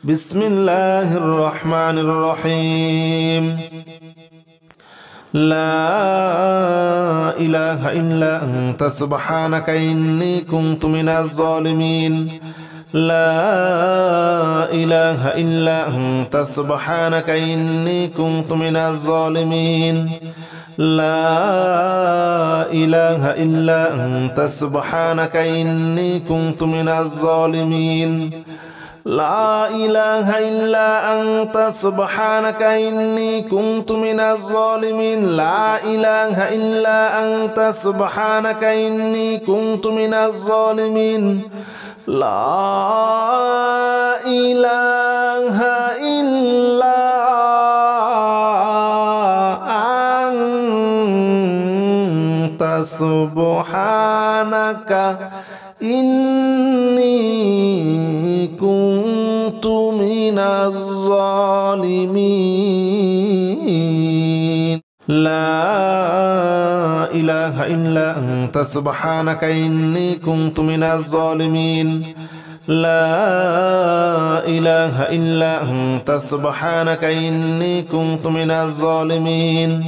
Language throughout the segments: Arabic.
بسم الله الرحمن الرحيم لا إله إلا أنت سبحانك إني كنت من الظالمين لا إله إلا أنت سبحانك إني كنت من الظالمين لا إله إلا أنت سبحانك إني كنت من الظالمين لا إله إلا أنت سبحانك إني كنت من الظالمين لا إله إلا أنت سبحانك إني كنت من الظالمين لا إله إلا أنت سبحانك إني كنت من الظالمين لا إله إلا أنت سبحانك إني كنت من الظالمين لا إله إلا أنت سبحانك إني كنت من الظالمين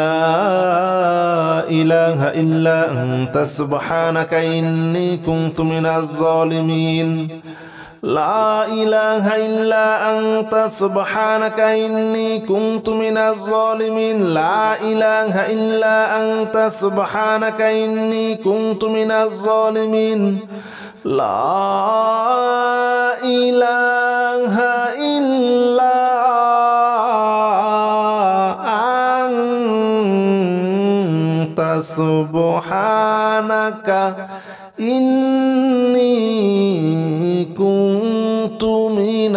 لا إله إلا أنت سبحانك إني كنت من الظالمين لا إله إلا أنت سبحانك إني كنت من الظالمين لا إله إلا أنت سبحانك إني كنت من الظالمين لا إله إلا أنت سبحانك إني كنت من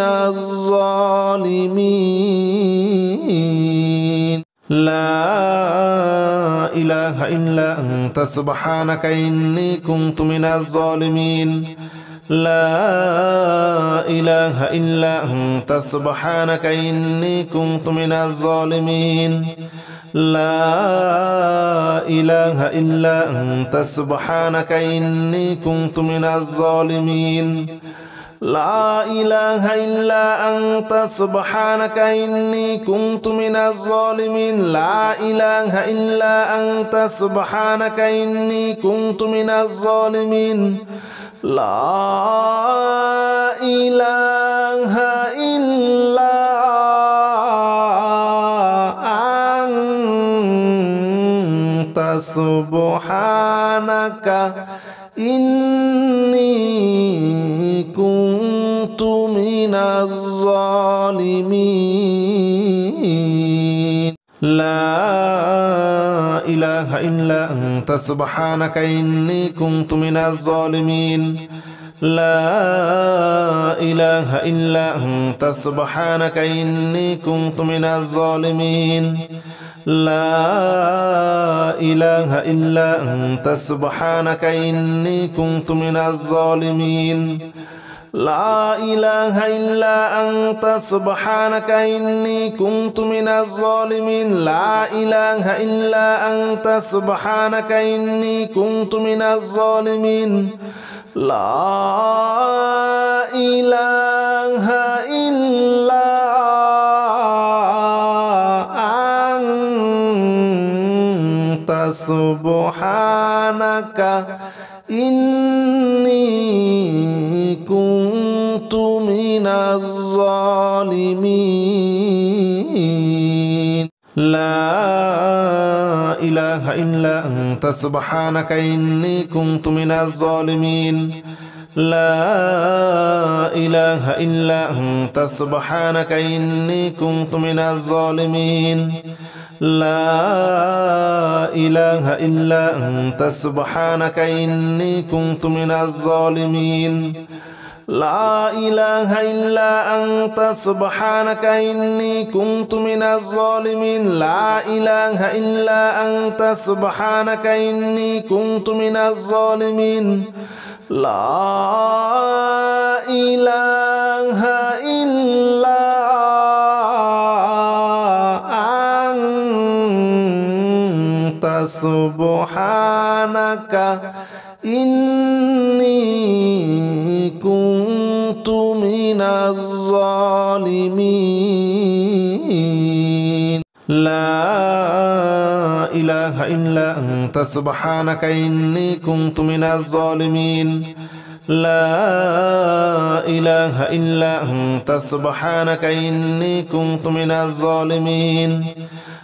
الظالمين لا إله إلا أنت سبحانك إني كنت من الظالمين لا إله إلا أنت سبحانك إني كنت من الظالمين لا إله إلا أنت سبحانك إني كنت من الظالمين لا إله إلا أنت سبحانك إني كنت من الظالمين لا إله إلا أنت سبحانك إني كنت من الظالمين لا إله إلا أنت سبحانك إني كنت من الظالمين لا إله إلا أنت سبحانك إني كنت من الظالمين لا إله إلا أنت سبحانك إني كنت من الظالمين لا إله إلا أنت سبحانك إني كنت من الظالمين لا إله إلا أنت سبحانك إني كنت من الظالمين لا إله إلا أنت سبحانك إني كنت من الظالمين لا إله إلا أنت سبحانك إني كنت من الظالمين لا إله إلا أنت سبحانك إني كنت من الظالمين لا إله إلا أنت سبحانك إني كنت من الظالمين لا إله إلا أنت سبحانك إني كنت من الظالمين لا إله إلا أنت سبحانك إني كنت من الظالمين لا إله إلا أنت سبحانك إني كنت من الظالمين لا إله إلا أنت سبحانك إني كنت من من الظالمين لا إله إلا أنت سبحانك إني كنت من الظالمين لا إله إلا أنت سبحانك إني كنت من الظالمين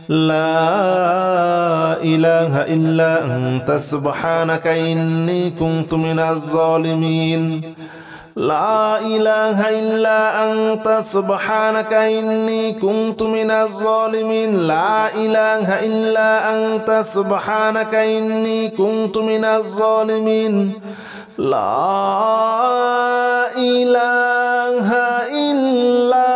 لا إله إلا أنت سبحانك إني كنت من الظالمين لا إله إلا أنت سبحانك إني كنت من الظالمين لا إله إلا أنت سبحانك إني كنت من الظالمين لا إله إلا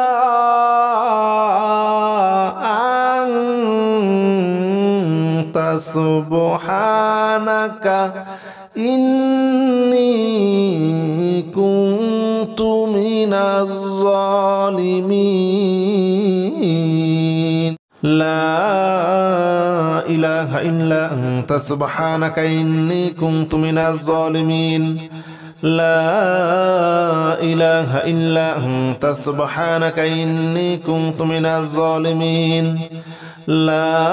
أنت سبحانك إني كنت من الظالمين لا إله إلا أنت سبحانك إني كنت من الظالمين لا إله إلا أنت سبحانك إني كنت من الظالمين لا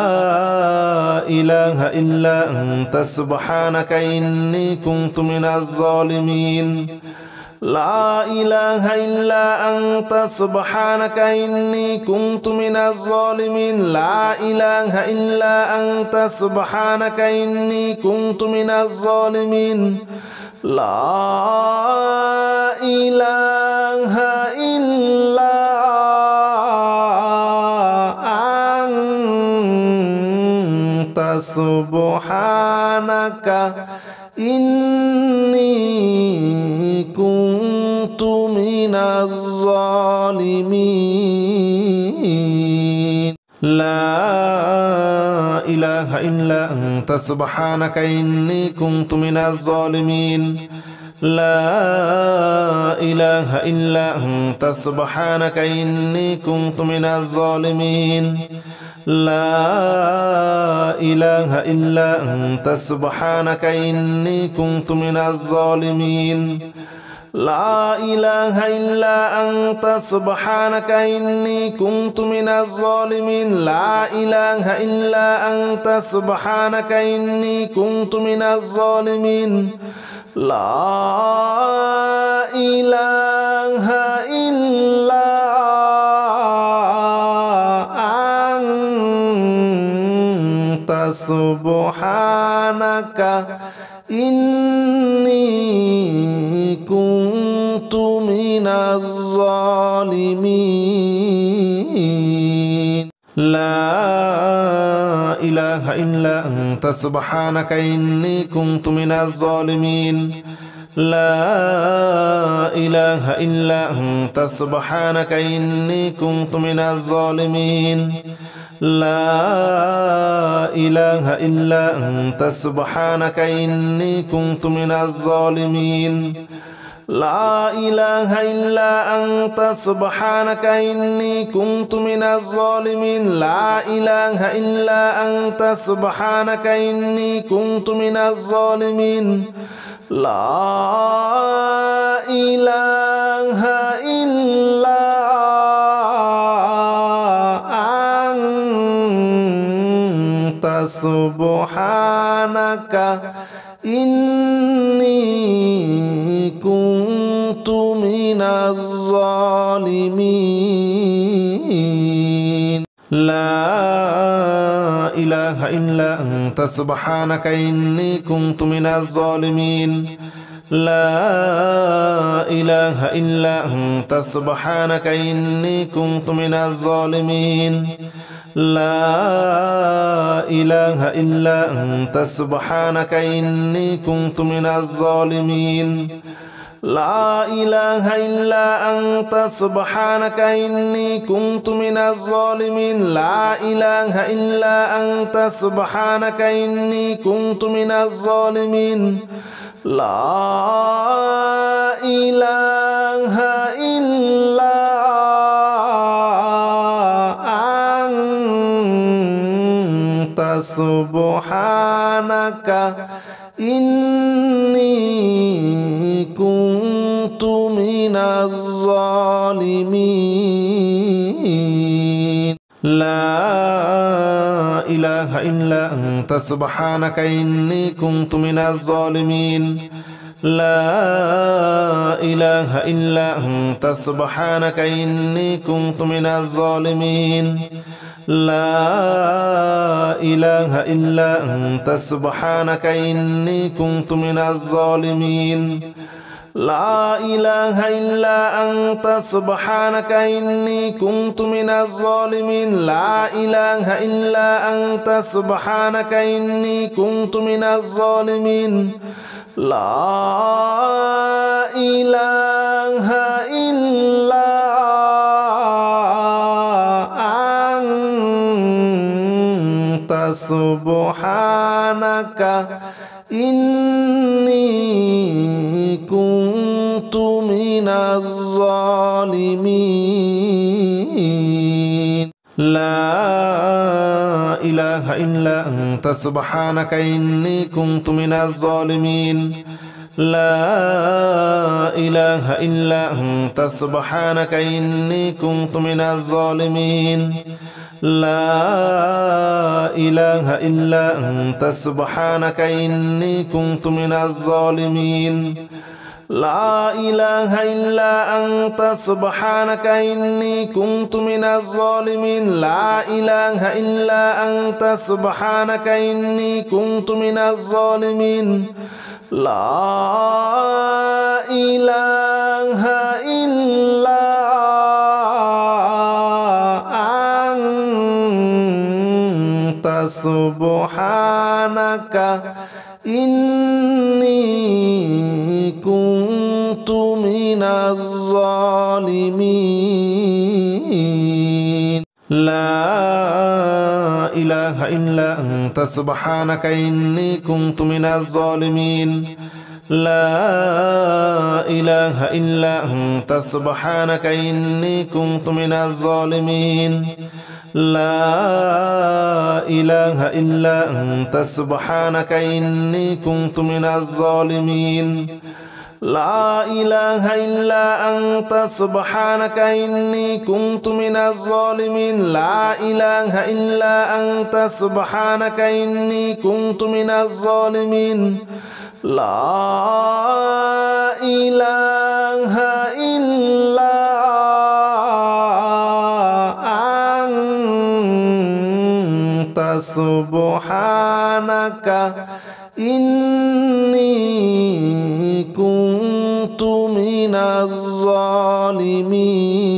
إله إلا أنت سبحانك إني كنت من الظالمين لا إله إلا أنت سبحانك إني كنت من الظالمين لا إله إلا أنت سبحانك إني كنت من الظالمين لا إله إلا أنت سبحانك إني كنت من الظالمين لا إله إلا أنت سبحانك إني كنت من الظالمين لا إله إلا أنت سبحانك إني كنت من الظالمين لا إله إلا أنت سبحانك إني كنت من الظالمين لا إله إلا أنت سبحانك إني كنت من الظالمين لا إله إلا أنت سبحانك إني كنت من الظالمين لا إله إلا أنت سبحانك إني كنت من الظالمين لا إله إلا أنت سبحانك إني كنت من الظالمين لا إله إلا أنت سبحانك إني كنت من الظالمين لا إله إلا أنت سبحانك إني كنت من الظالمين لا إله إلا أنت سبحانك إني كنت من الظالمين لا إله إلا أنت سبحانك إني كنت من الظالمين لا إله إلا أنت سبحانك إني كنت من الظالمين لا إله إلا أنت سبحانك إني كنت من الظالمين لا إله إلا أنت سبحانك إني كنت من الظالمين لا إله إلا أنت سبحانك إني كنت من الظالمين لا إله إلا أنت سبحانك إني كنت من الظالمين لا إله إلا أنت سبحانك إني كنت من الظالمين لا إله إلا أنت سبحانك إني كنت من الظالمين الظالمين لا إله إلا أنت سبحانك إني كنت من الظالمين لا إله إلا أنت سبحانك إني كنت من الظالمين لا إله إلا أنت سبحانك إني كنت من الظالمين لا إله إلا أنت سبحانك إني كنت من الظالمين لا إله إلا أنت سبحانك إني كنت من الظالمين لا إله إلا أنت سبحانك إني كنت من الظالمين لا إله إلا أنت سبحانك إني كنت من الظالمين لا إله إلا أنت سبحانك إني كنت من الظالمين لا إله إلا أنت سبحانك إني كنت من الظالمين لا إله إلا أنت سبحانك إني كنت من الظالمين لا إله إلا أنت سبحانك إني كنت من الظالمين لا إله إلا أنت سبحانك إني كنت من الظالمين لا إله إلا أنت سبحانك إني كنت من الظالمين لا إله إلا أنت سبحانك إني كنت من الظالمين لا إله إلا أنت سبحانك إني كنت من الظالمين لا إله إلا أنت سبحانك إني كنت من الظالمين لا إله إلا أنت سبحانك إني كنت من الظالمين لا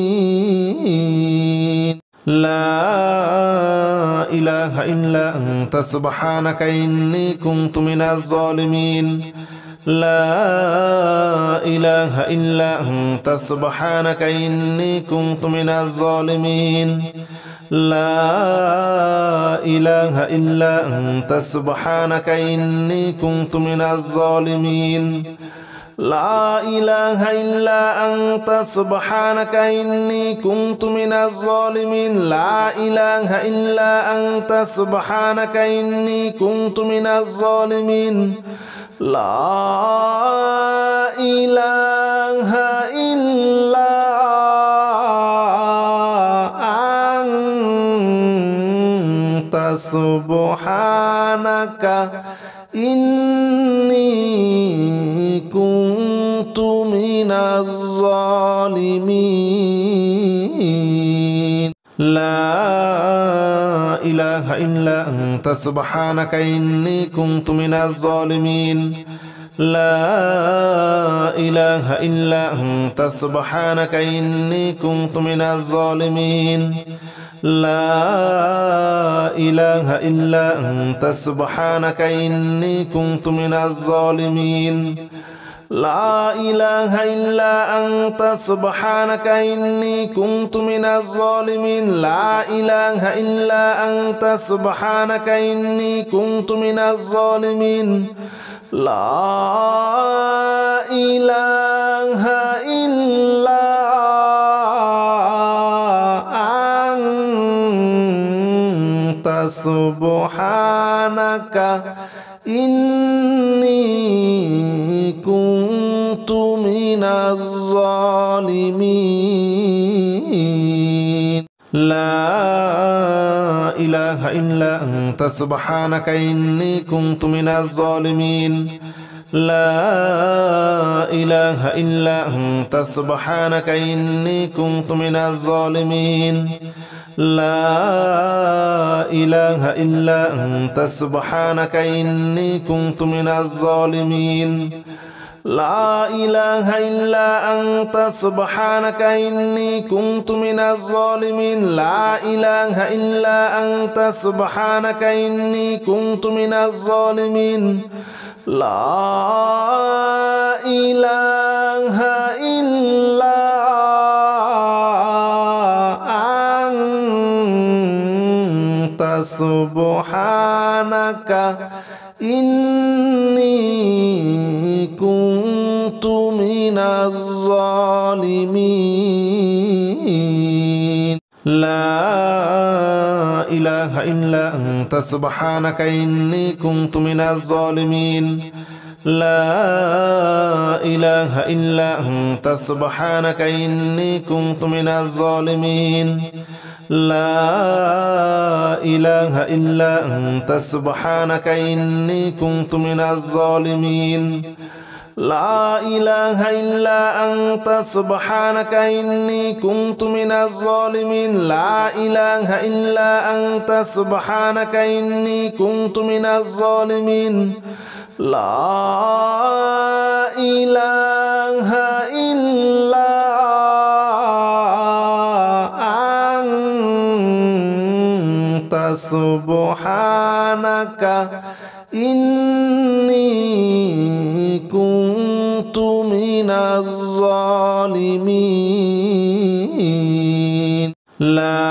إله إلا أنت سبحانك إني كنت من الظالمين لا إله إلا أنت سبحانك إني كنت من الظالمين لا إله إلا أنت سبحانك إني كنت من الظالمين لا إله إلا أنت سبحانك إني كنت من الظالمين لا إله إلا أنت سبحانك إني كنت من الظالمين لا إله إلا أنت سبحانك إني كنت من الظالمين لا إله إلا أنت سبحانك إني كنت من الظالمين لا إله إلا أنت سبحانك إني كنت من الظالمين لا إله إلا أنت سبحانك إني كنت من الظالمين لا إله إلا أنت سبحانك إني كنت من الظالمين لا إله إلا أنت سبحانك إني كنت من الظالمين لا إله إلا أنت سبحانك إني كنت من الظالمين لا إله إلا أنت سبحانك إني كنت من الظالمين. لا إله إلا أنت سبحانك إني كنت من الظالمين لا إله إلا أنت سبحانك إني كنت من الظالمين لا إله إلا أنت سبحانك إني كنت من الظالمين لا إله إلا أنت سبحانك إني كنت من الظالمين لا إله إلا أنت سبحانك إني كنت من الظالمين لا إله إلا أنت سبحانك إني كنت من الظالمين لا إله إلا أنت سبحانك إني كنت من الظالمين لا إله إلا أنت سبحانك إني كنت من الظالمين لا إله إلا أنت سبحانك إني كنت من الظالمين لا إله إلا أنت سبحانك إني كنت من الظالمين لا إله إلا أنت سبحانك إني كنت من الظالمين لا إله إلا أنت سبحانك إني كنت من الظالمين لا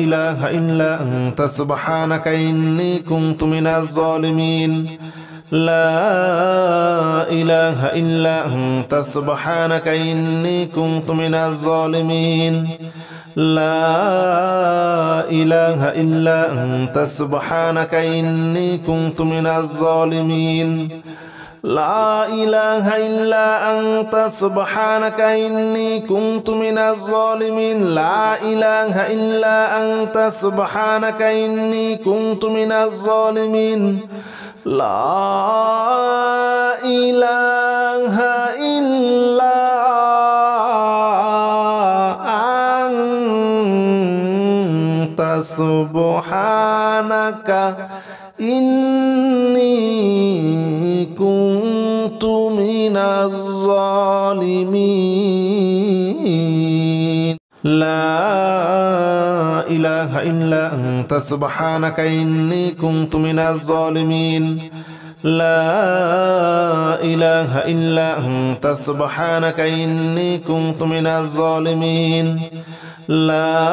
إله إلا أنت سبحانك إني كنت من الظالمين لا إله إلا أنت سبحانك إني كنت من الظالمين لا إله إلا أنت سبحانك إني كنت من الظالمين لا إله إلا أنت سبحانك إني كنت من الظالمين لا إله إلا أنت سبحانك إني كنت من الظالمين لا إله إلا أنت سبحانك إني كنت من الظالمين لا إله إلا أنت سبحانك إني كنت من الظالمين لا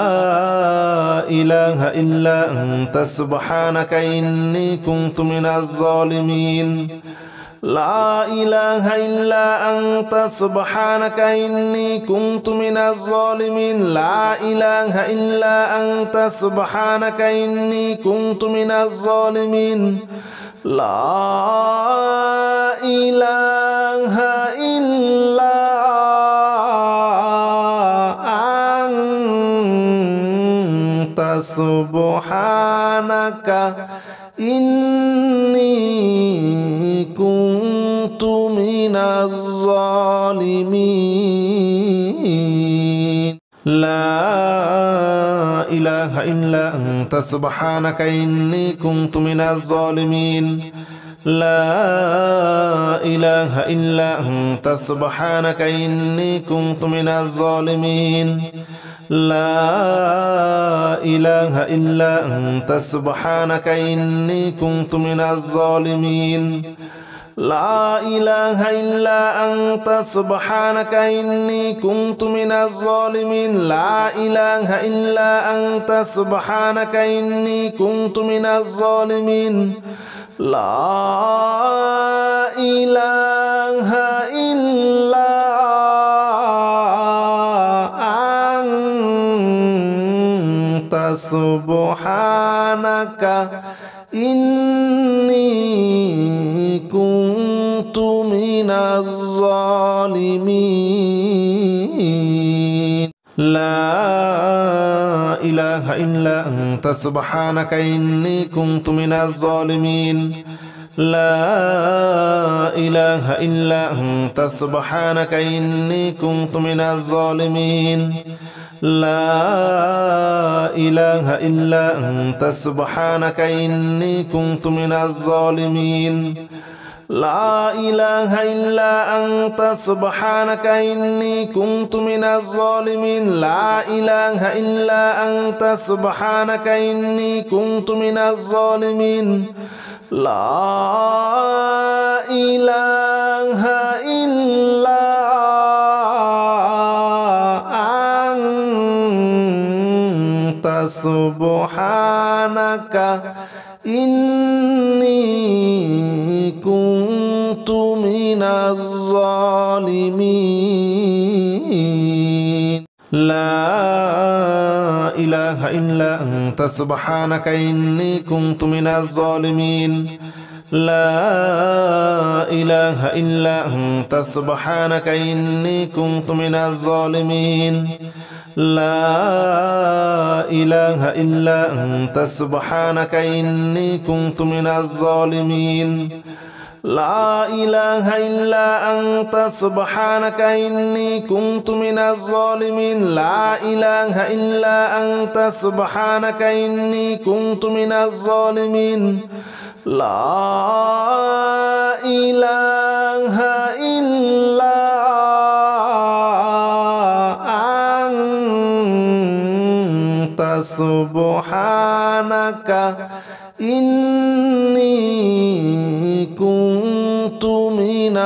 إله إلا أنت سبحانك إني كنت من الظالمين لا إله إلا أنت سبحانك إني كنت من الظالمين لا إله إلا أنت سبحانك إني كنت من الظالمين لا إله إلا أنت سبحانك إني كنت من الظالمين لا إله إلا أنت سبحانك إني كنت من الظالمين لا إله إلا أنت سبحانك إني كنت من الظالمين لا إله إلا أنت سبحانك إني كنت من الظالمين لا إله إلا أنت سبحانك إني كنت من الظالمين لا إله إلا أنت سبحانك إني كنت من الظالمين لا إله إلا أنت سبحانك إني كنت من الظالمين لا إله إلا أنت سبحانك إني كنت من الظالمين. لا إله إلا أنت سبحانك إني كنت من الظالمين لا إله إلا أنت سبحانك إني كنت من الظالمين لا إله إلا أنت سبحانك إني كنت من الظالمين لا إله إلا أنت سبحانك إني كنت من الظالمين لا إله إلا أنت سبحانك إني كنت من الظالمين لا إله إلا أنت سبحانك إني كنت من الظالمين لا إله إلا أنت سبحانك إني كنت من الظالمين لا إله إلا أنت سبحانك إني كنت من الظالمين لا إله إلا أنت سبحانك إني كنت من الظالمين لا إله إلا أنت سبحانك إني كنت من الظالمين لا إله إلا أنت سبحانك إني كنت من الظالمين لا إله إلا أنت سبحانك إني كنت من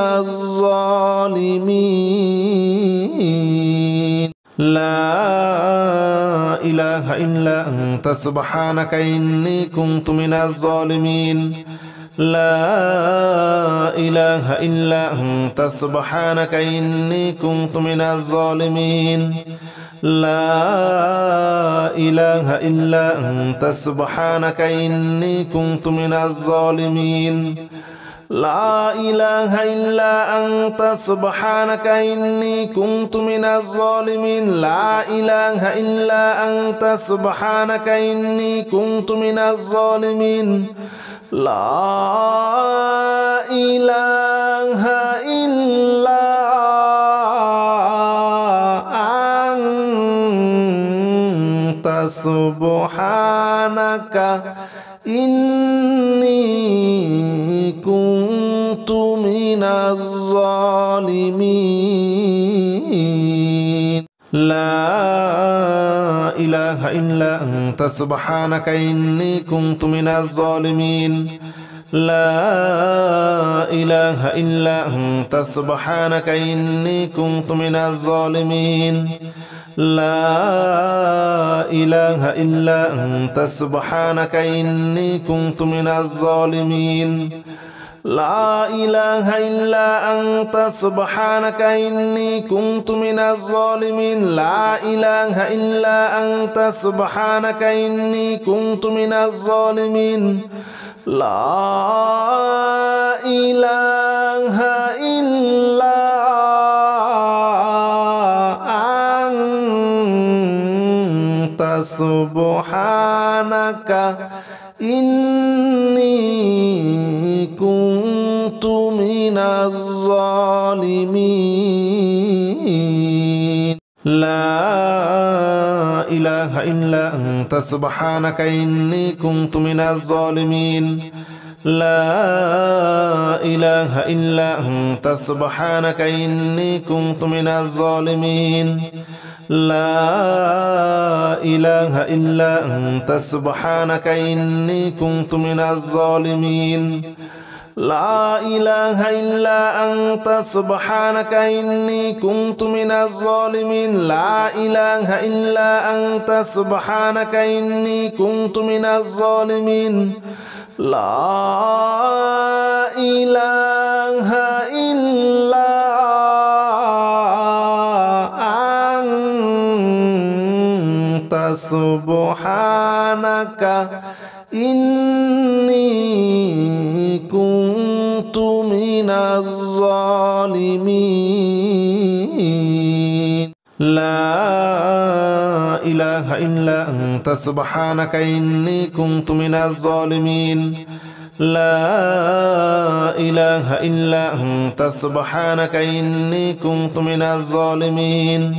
الظالمين لا إله إلا أنت سبحانك إني كنت من الظالمين لا إله إلا أنت سبحانك إني كنت من الظالمين لا إله إلا أنت سبحانك إني كنت من الظالمين لا إله إلا أنت سبحانك إني كنت من الظالمين لا إله إلا أنت سبحانك إني كنت من الظالمين لا إله إلا أنت سبحانك إني كنت من الظالمين لا إله إلا أنت سبحانك إني كنت من الظالمين لا إله إلا أنت سبحانك إني كنت من الظالمين لا إله إلا أنت سبحانك إني كنت من الظالمين لا إله إلا أنت سبحانك إني كنت من الظالمين لا إله إلا أنت سبحانك إني كنت من الظالمين لا إله إلا أنت سبحانك إني كنت من الظالمين لا إله إلا أنت سبحانك إني كنت من الظالمين لا إله إلا أنت سبحانك إني كنت من الظالمين لا إله إلا أنت سبحانك إني كنت من الظالمين لا إله إلا أنت سبحانك إني كنت من الظالمين لا إله إلا أنت سبحانك إني كنت من الظالمين لا إله إلا أنت سبحانك إني كنت من الظالمين لا إله إلا أنت سبحانك إني كنت من الظالمين لا إله إلا أنت سبحانك إني كنت من الظالمين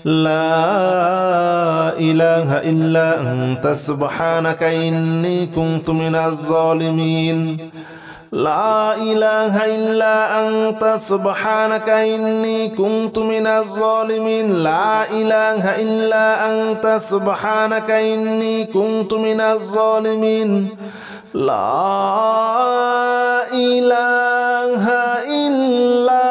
لا إله إلا أنت سبحانك إني كنت من الظالمين لا إله إلا أنت سبحانك إني كنت من الظالمين لا إله إلا أنت سبحانك إني كنت من الظالمين لا إله إلا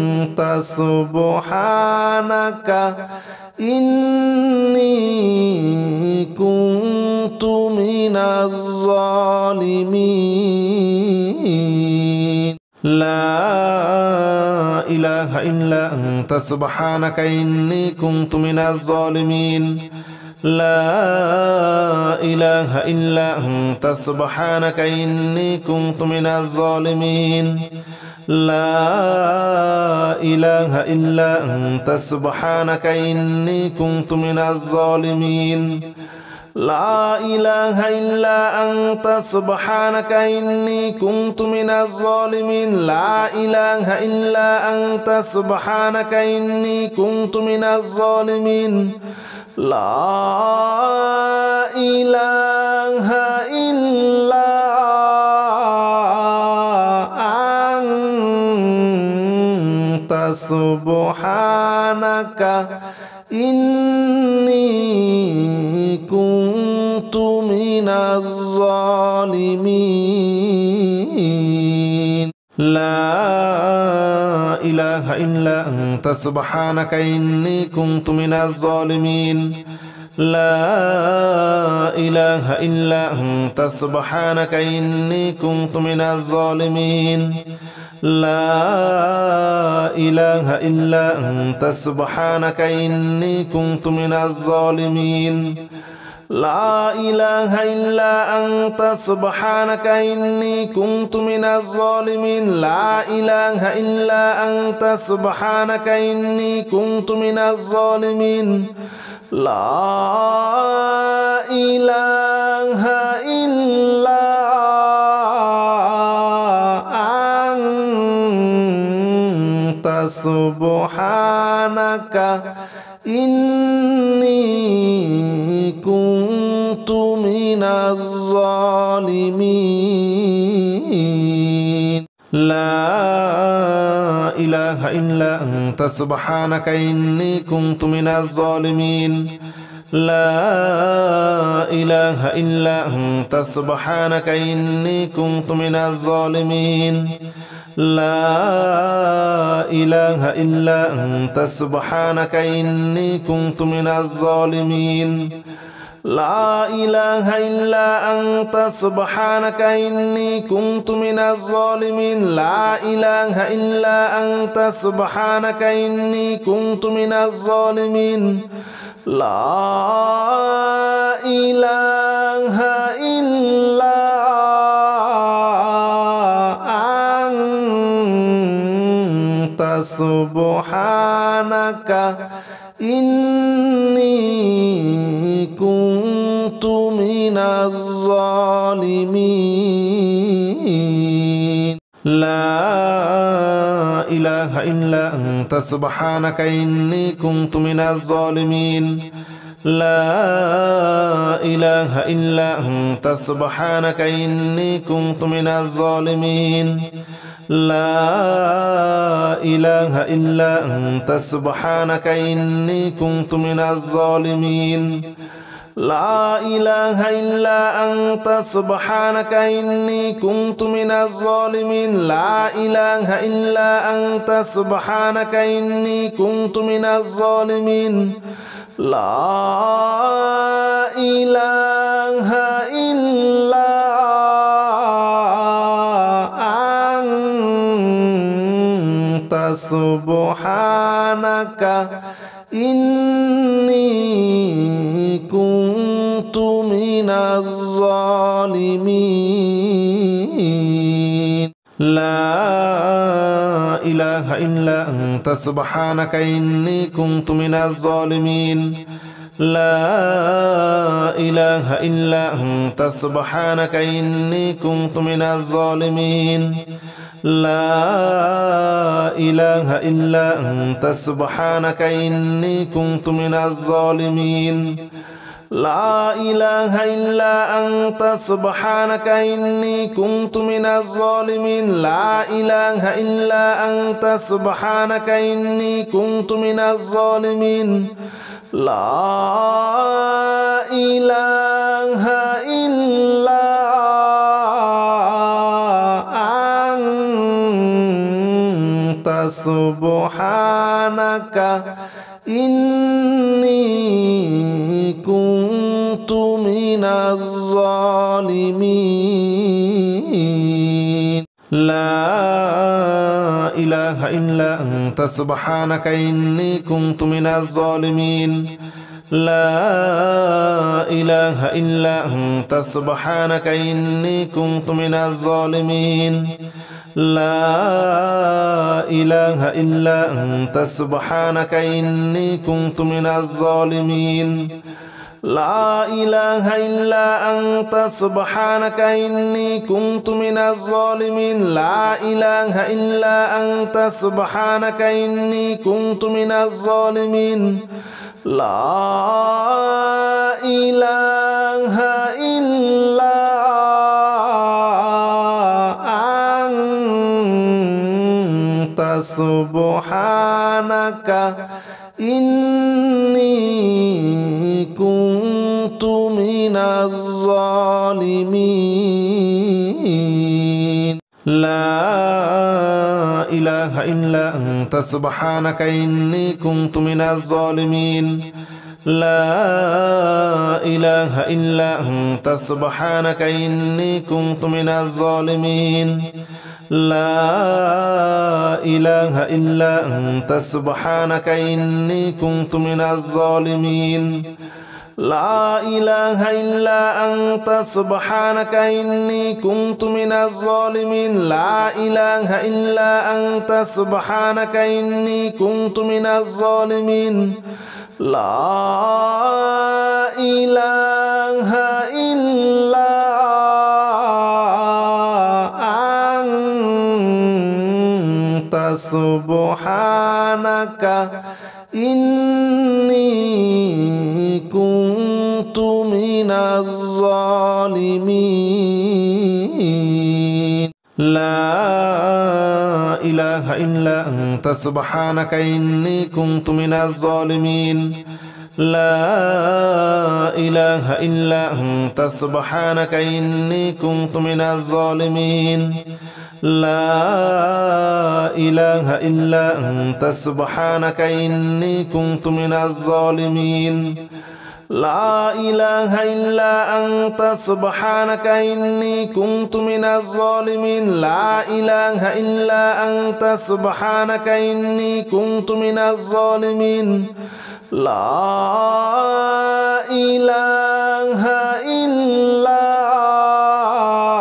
أنت سبحانك إني كنت من الظالمين لا إله إلا أنت سبحانك إني كنت من الظالمين لا إله إلا أنت سبحانك إني كنت من الظالمين لا إله إلا أنت سبحانك إني كنت من الظالمين لا إله إلا أنت سبحانك إني كنت من الظالمين لا إله إلا أنت سبحانك إني كنت من الظالمين لا إله إلا أنت سبحانك إني كنت من الظالمين لا إله إلا أنت سبحانك إني كنت من الظالمين لا إله إلا أنت سبحانك إني كنت من الظالمين لا إله إلا أنت سبحانك إني كنت من الظالمين لا إله إلا أنت سبحانك إني كنت من الظالمين لا إله إلا أنت سبحانك إني كنت من الظالمين لا إله إلا أنت سبحانك إني كنت من الظالمين لا إله إلا أنت سبحانك إني كنت من الظالمين لا إله إلا أنت سبحانك إني كنت من الظالمين لا إله إلا أنت سبحانك إني كنت من الظالمين لا إله إلا أنت سبحانك إني كنت من الظالمين لا إله إلا أنت سبحانك إني كنت من الظالمين لا إله إلا أنت سبحانك إني كنت من الظالمين لا إله إلا أنت سبحانك إني كنت من الظالمين لا إله إلا أنت سبحانك إني كنت من الظالمين لا إله إلا أنت سبحانك إني كنت من الظالمين لا إله إلا أنت سبحانك إني كنت من الظالمين لا إله إلا أنت سبحانك إني كنت من الظالمين لا إله إلا أنت سبحانك إني كنت من الظالمين لا إله إلا أنت سبحانك إني كنت من الظالمين لا إله إلا أنت سبحانك إني كنت من الظالمين لا إله إلا أنت سبحانك إني كنت من الظالمين لا إله إلا أنت سبحانك إني كنت من الظالمين لا إله إلا أنت سبحانك إني كنت من الظالمين لا إله إلا أنت سبحانك إني كنت من الظالمين لا إله إلا أنت سبحانك إني كنت من الظالمين لا إله إلا أنت سبحانك إني كنت من الظالمين لا إله إلا أنت سبحانك إني كنت من الظالمين لا إله إلا أنت سبحانك إني كنت من الظالمين لا إله إلا أنت سبحانك إني كنت من الظالمين لا إله إلا أنت سبحانك إني كنت من الظالمين لا إله إلا أنت سبحانك إني كنت من الظالمين لا إله إلا أنت سبحانك إني كنت من الظالمين لا إله إلا أنت سبحانك إني كنت من الظالمين لا إله إلا أنت سبحانك إني كنت من الظالمين لا إله إلا أنت سبحانك إني كنت من الظالمين لا إله إلا أنت سبحانك إني كنت من الظالمين لا إله إلا أنت سبحانك إني كنت من الظالمين لا إله إلا أنت سبحانك إني كنت من الظالمين لا إله إلا أنت سبحانك إني كنت من الظالمين لا إله إلا أنت سبحانك إني كنت من الظالمين لا إله إلا أنت سبحانك إني كنت من الظالمين لا إله إلا أنت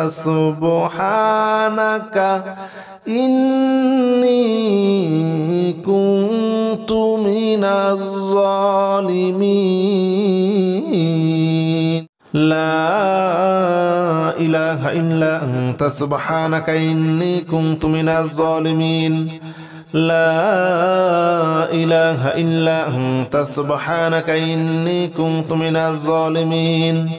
سبحانك إني كنت من الظالمين لا إله إلا أنت سبحانك إني كنت من الظالمين لا إله إلا أنت سبحانك إني كنت من الظالمين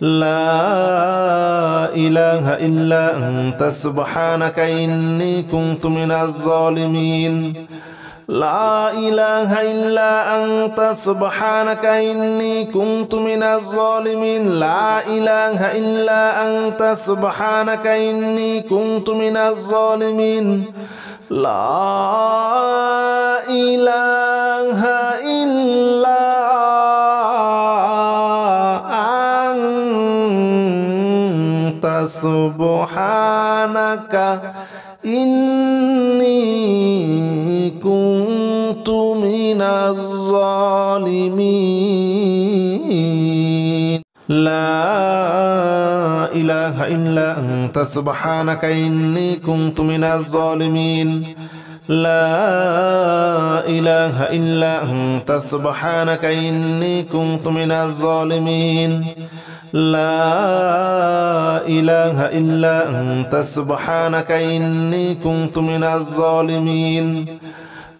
لا إله إلا أنت سبحانك إني كنت من الظالمين لا إله إلا أنت سبحانك إني كنت من الظالمين لا إله إلا أنت سبحانك إني كنت من الظالمين لا إله إلا أنت سبحانك إني كنت من الظالمين لا إله إلا أنت سبحانك إني كنت من الظالمين لا إله إلا أنت سبحانك إني كنت من الظالمين لا إله إلا أنت سبحانك إني كنت من الظالمين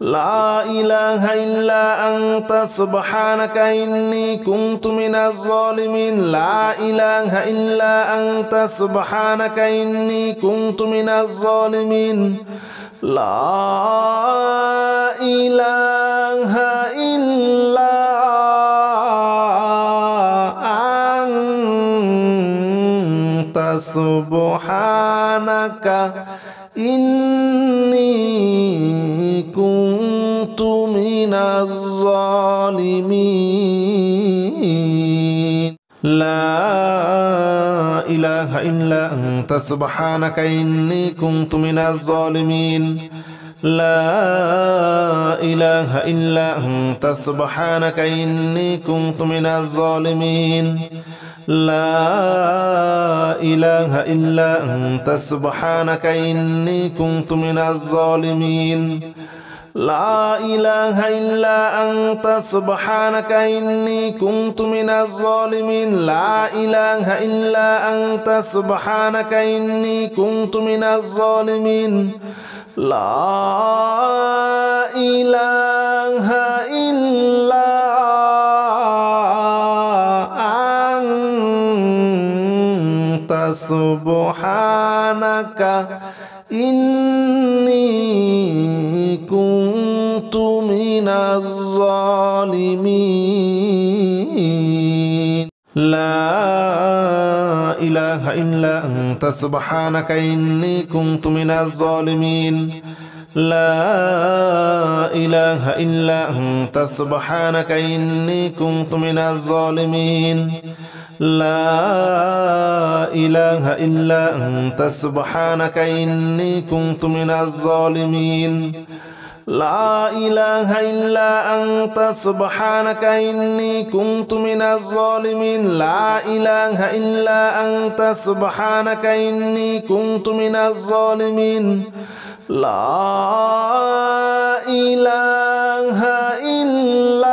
لا إله إلا أنت سبحانك إني كنت من الظالمين لا إله إلا أنت سبحانك إني كنت من الظالمين لا إله إلا أنت سبحانك إني كنت من الظالمين لا إله إلا أنت سبحانك إني كنت من الظالمين لا إله إلا أنت سبحانك إني كنت من الظالمين لا إله إلا أنت سبحانك إني كنت من الظالمين لا إله إلا أنت سبحانك إني كنت من الظالمين لا إله إلا أنت سبحانك إني كنت من الظالمين لا إله إلا أنت سبحانك إني كنت من الظالمين لا إله إلا أنت سبحانك إني كنت من الظالمين لا إله إلا أنت سبحانك إني كنت من الظالمين لا إله إلا أنت سبحانك إني كنت من الظالمين لا إله إلا أنت سبحانك إني كنت من الظالمين لا إله إلا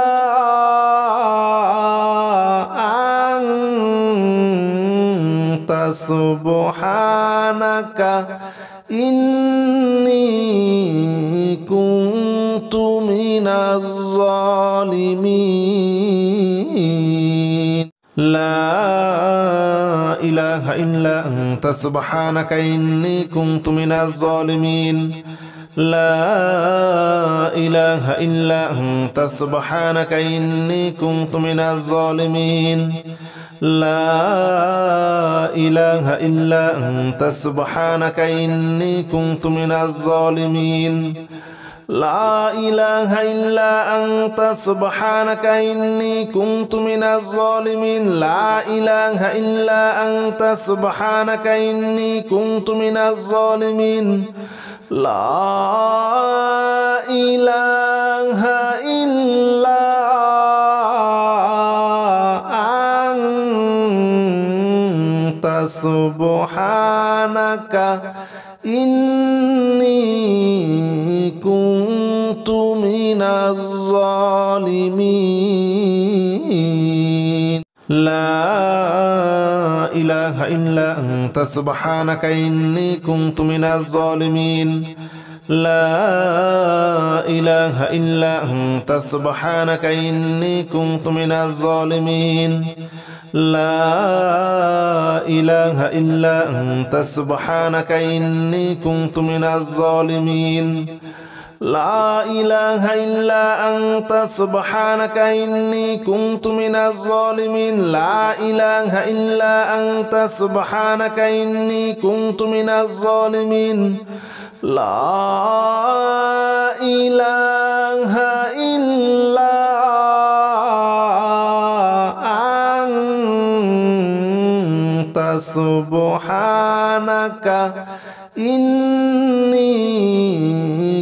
أنت سبحانك إني كنت من الظالمين لا إله إلا أنت سبحانك إني كنت من الظالمين لا إله إلا أنت سبحانك إني كنت من الظالمين لا إله إلا أنت سبحانك إني كنت من الظالمين لا إله إلا أنت سبحانك إني كنت من الظالمين لا إله إلا أنت سبحانك إني كنت من الظالمين لا إله إلا أنت سبحانك إني كنت من الظالمين لا إله إلا أنت سبحانك إني كنت من الظالمين لا إله إلا أنت سبحانك إني كنت من الظالمين لا إله إلا أنت سبحانك إني كنت من الظالمين لا إله إلا أنت سبحانك إني كنت من الظالمين لا إله إلا أنت سبحانك إني كنت من الظالمين لا إله إلا أنت سبحانك إني كنت من الظالمين لا إله إلا أنت سبحانك إني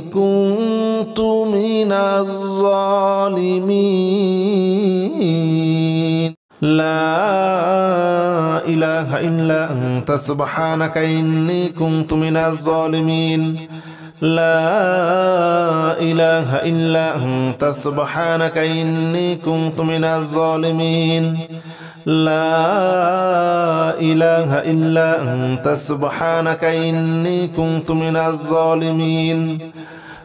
كنت من الظالمين لا إله إلا أنت سبحانك إني كنت من الظالمين لا إله إلا أنت سبحانك إني كنت من الظالمين لا إله إلا أنت سبحانك إني كنت من الظالمين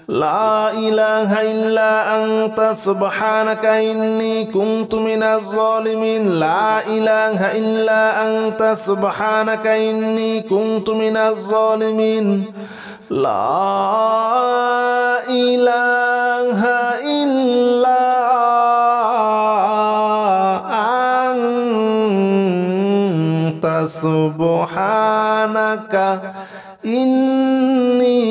لا إله إلا أنت سبحانك إني كنت من الظالمين لا إله إلا أنت سبحانك إني كنت من الظالمين لا إله إلا أنت سبحانك إني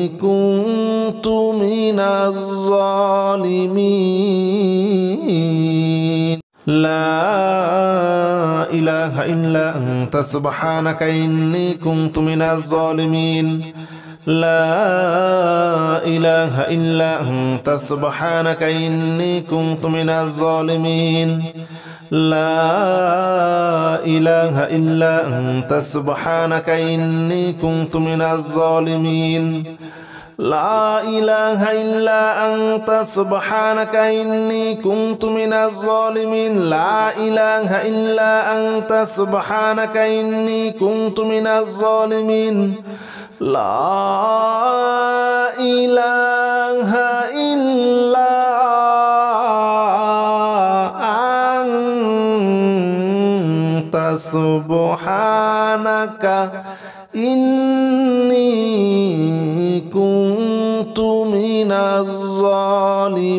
كنت من الظالمين لا إله إلا أنت سبحانك إني كنت من الظالمين لا إله إلا أنت سبحانك إني كنت من الظالمين لا إله إلا أنت سبحانك إني كنت من الظالمين لا إله إلا أنت سبحانك إني كنت من الظالمين لا إله إلا أنت سبحانك إني كنت من الظالمين لا إله إلا أنت سبحانك إني كنت من الظالمين